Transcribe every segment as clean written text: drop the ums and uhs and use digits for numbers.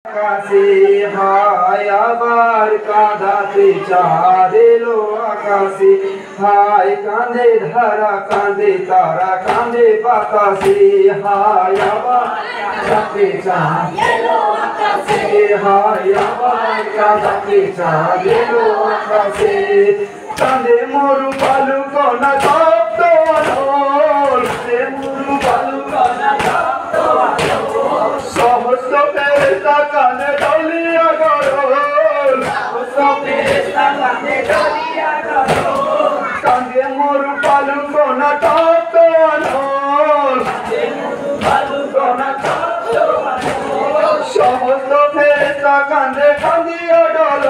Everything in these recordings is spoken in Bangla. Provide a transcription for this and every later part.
আকাশে হায় আবার কাঁদাতে চাঁদ এলো আকাশে হায় কাঁদে ধারা কাঁদে তারা কাঁদে বাতাসে হায় আবার কাঁদাতে চাঁদ এলো আকাশে হায় আবার কাঁদাতে চাঁদ এলো আকাশে কাঁদে মরু বালু কণা তপ্ত আলোল সে মরু বালু কণা তপ্ত আলোল সহস্র ফেরেশতা কাঁদে ঢলিয়া গরল সহস্র ফেরেশতা কাঁদে ঢলিয়া গরল কাঁদে মরু বালু কণা তপ্ত আলোল কাঁদে মরু বালু কণা তপ্ত আলোল সহস্র ফেরেশতা কাঁদে ঢলিয়া গরল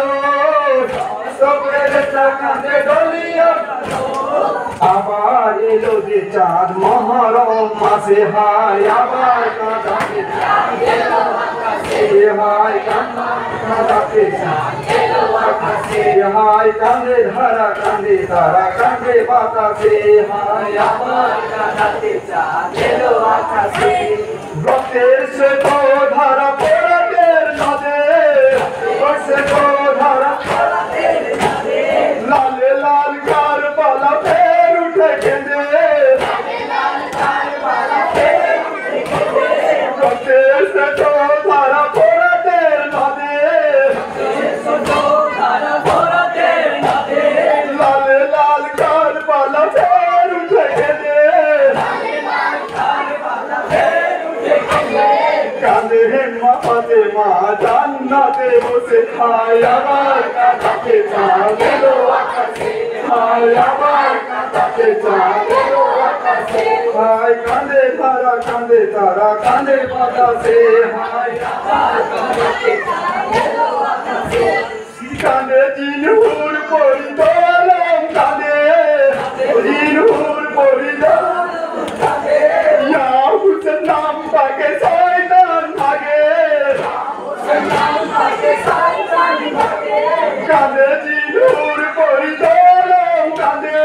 কাঁদে ঢলিয়া আবার এলো যে চাঁদ মহরম মাসে হায় আবার কাঁদাতে চাঁদ এলো আকাশে হায় কাঁদাতে চাঁদ এলো আকাশে হায় কাঁদে ধারা কাঁদে তারা কাঁদে বাতাসে হায় আবার কাঁদাতে চাঁদ এলো আকাশে রক্তের সে ধারা পড়াতের নদে রক্তের ধারা পড়াতের নদে লালে লাল কারবালা ফের উঠে কেঁদে লালে লাল কারবালা ফের উঠে কেঁদে রক্তের সে ধারা পড়াতের নদে রক্তের সে ধারা পড়াতের নদে লালে লাল কারবালা ফের উঠে কেঁদে লালে লাল কারবালা ফের উঠে কেঁদে কাঁদে মা ফাতেমা জান্নাতে বসে হায় আবার কাঁদাতে চাঁদ এলো আকাশে হায় আবার কাঁদাতে চাঁদ এলো আকাশে হায় কাঁদে ধারা কাঁদে তারা কাঁদে বাতাসে হায় আবার কাঁদাতে চাঁদ এলো আকাশে কাঁদে জিনহুর পরিদলম কাঁদে জিনহুর পরিদলম কাঁদে ইয়া হুসেন নাম পাকে শয়তান ভাগে কাঁদে জিনহুর পরিদলম কাঁদে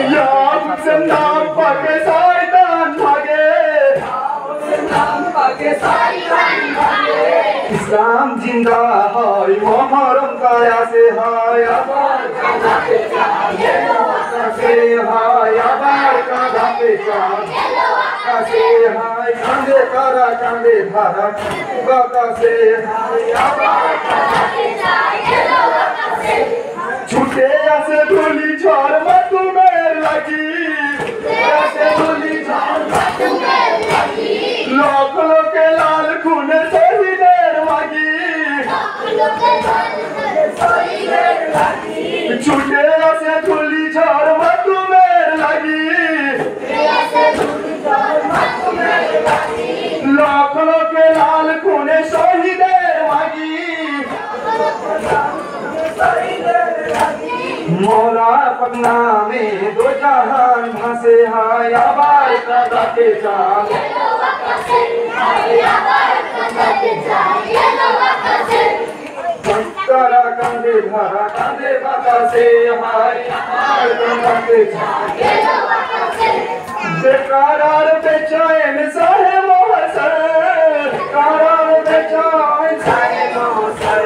ইয়া হুসেন নাম পাকে শয়তান ভাগে ইসলাম জিন্দা হয় মহরম কায়াসে হায় আবার কাঁদাতে চাঁদ এলো আকাশে হায় আবার কাঁদাতে চাঁদ এলো আকাশে হায় কাঁদে তারা কাঁদে ধারা বাতাসে হায় আবার কাঁদাতে চাঁদ এলো আকাশে ছুটে আসে ধুলি ঝড় মাতুমের লাগি ছুটে আসে ধুলি ঝড় মাতুমের লাগি লোক লোকে লাল খুনে শহীদের মাগি ছুটে আসে ধুলি ঝড় মাতুমের লাগি লাখ লোকে লাল খুনে শহীদের মাগি মৌলা পাক নামে দো জাহান ভাসে হায় আবার কাঁদাতে চাঁদ এলো আকাশে হায় আবার কাঁদাতে চাঁদ এলো আকাশে তারা কাঁদে ধারা কাঁদে বাতাসে হায় আবার কাঁদাতে চাঁদ এলো আকাশে বেকারার বেচैन সাহে মহসর কারার বেচैन সাহে মহসর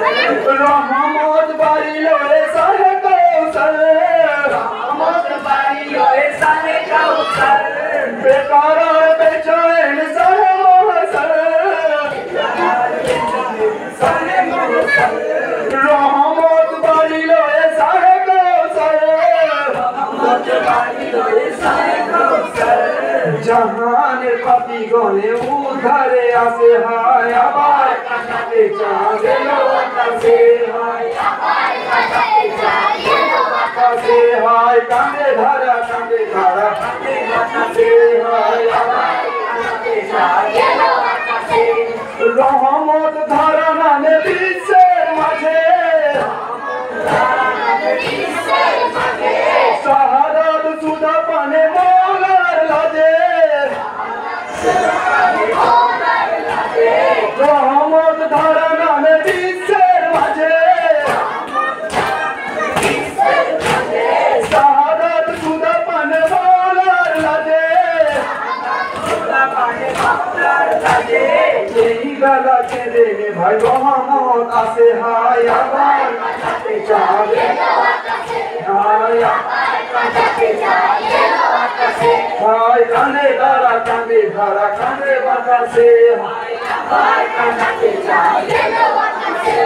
রহমত বাড়িলো এ সাহে কৌসর রহমত বাড়িলো এ সাহে কৌসর বেকারার বেচैन সাহে মহসর বেকারার বেচैन সাহে মহসর রহমত বাড়িলো এ সাহে কৌসর রহমত বাড়িলো এ সাহে কৌসর জাহানের পাপি গনে উধারে আসে হায় আবার কাঁদাতে চাঁদ এলো আকাশে হায় আবার কাঁদাতে চাঁদ এলো আকাশে হায় কাঁদে ধারা কাঁদে ধারা কাঁদে বাতাসে হায় আবার কাঁদাতে চাঁদ এলো আকাশে রহমত ধারা নামে বিশ্বের মাঝে শাহাদাত সুধা পানে মৌলার লাজে রহমত ধারা নামে বিশ্বের মাঝে শাহাদাত সুধা পানে মৌলার লাজে বেলা কেঁদে নে ভাই রহমত আসে হায় আবার কাঁদাতে চাঁদ এলো আকাশে হায় আবার কাঁদাতে চাঁদ এলো আকাশে হায় কাঁদে ধারা কাঁদে ধারা কাঁদে বাতাসে হায় আবার কাঁদাতে চাঁদ এলো আকাশে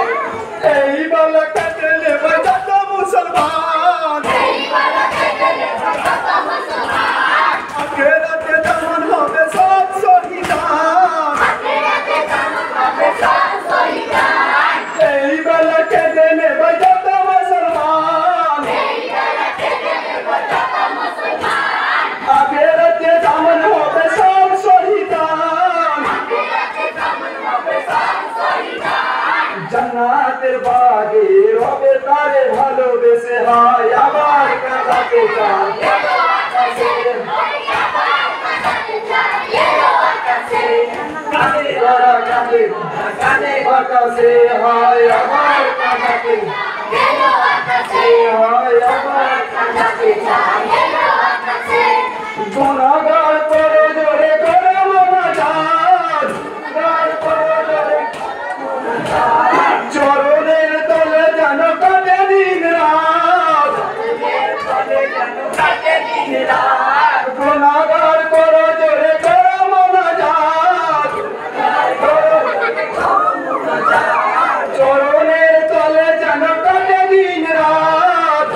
এই বেলা কেঁদে নে ভাই যত মুসলমান এই বেলা কেঁদে নে ভাই যত মুসলমান আখেরাতে যেমন হবে সব শহীদান আখেরাতে যেমন হবে সব শহীদান এই বেলা কেঁদে নে ভাই যত মুসলমান এই বেলা কেঁদে নে ভাই যত মুসলমান আখেরাতে যেমন হবে সব শহীদান আখেরাতে যেমন হবে সব শহীদান জান্নাতের বাগে রবে তারে ভালোবেসে হায় আবার কাঁদাতে চাঁদ এলো আকাশে হায় আবার কাঁদাতে চাঁদ এলো আকাশে কাঁদে ধারা কাঁদে কাঁদে বাতাসে হায় আবার কাঁদাতে এলো আকাশে হায় আবার কাঁদাতে চাঁদ এলো আকাশে গুনাহগার করে জোরে করে মোনাজাত গার করে জোরে চরণের তলে যেন কাটে দিন রাত গুনাহগার করে জোরে করে মোনাজাত চরণের তলে যেন কাটে দিন রাত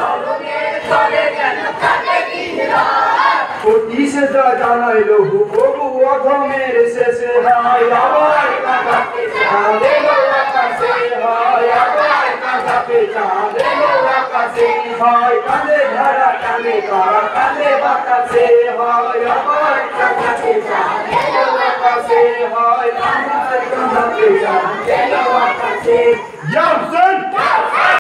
কোটিশে জানাইলো প্রভু অধমের শেষে হায় আবার কাঁদাতে চাঁদ এলো আকাশে হায় আবার কাঁদাতে চাঁদ এলো আকাশে হায় কাঁদে ধারা কাঁদে কারা কাঁদে বাতাসে হায় আবার কাঁদাতে চাঁদ এলো আকাশে হায় আবার কাঁদাতে চাঁদ এলো আকাশে